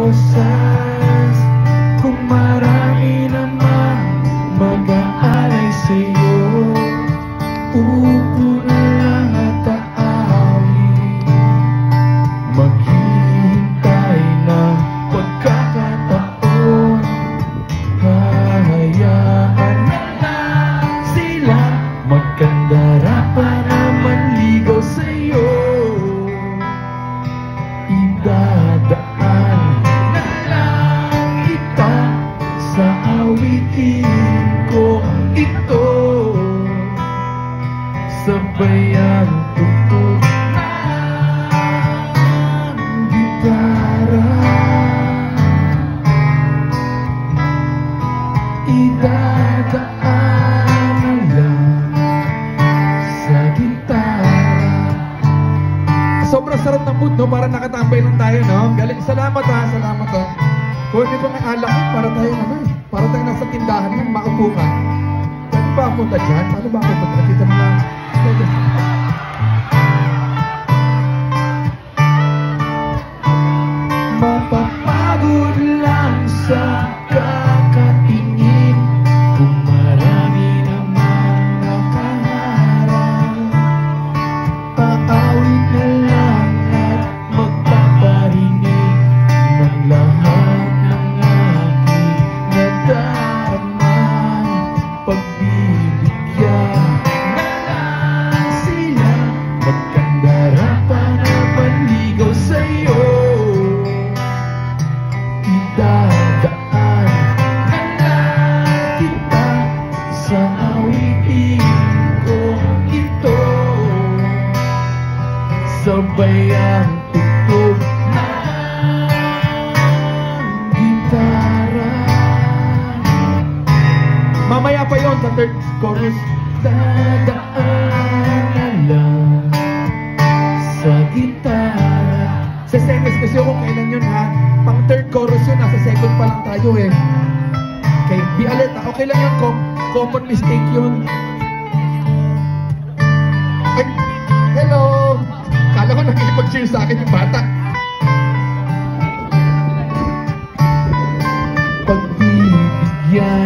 rosas. Kung marami naman mag-aalay sa'yo, upo na lang at aawin. Maghihintay ng pagkakataon. Hahayaan na lang sila magkandara pa naman ligaw sa'yo. Idadaan na lang kita sa awitin ko ito. Sabay ang tugtog ng gitara. Idadaan na lang sa gitara. Sobrang sarap ng mood, no? Para nakatambay lang tayo, no? Galing. Salamat, ha? Salamat, ha? Kung hindi ba may alak, para tayo, para tayo nasa tindahan yan, maupo ka. Pwede ba ako punta dyan? Paano ba ako punta? Dito na lang. Mapapagod lang sa kakatingin kung marami namang nakaharap. Paawit na lang at magpaparinig ng lahat ng aking nadarama. Pagbibigyan na lang sila magkandara pa naman ligaw sa'yo. Idadaan na lang kita sa awitin ko ito. Sabay ang tugtog ng gitara. Mamaya pa yon sa third chorus. Dadaan na lang sa gitara. Sa semis kasi kung kailan yun, ha? Pang third chorus yun, nasa second pa lang tayo, eh. Okay, be alert, ha? Okay lang yun, common mistake yun. Ay, hello! Kala ko nakikipag-cheer sa akin yung bata. Pagbibigyan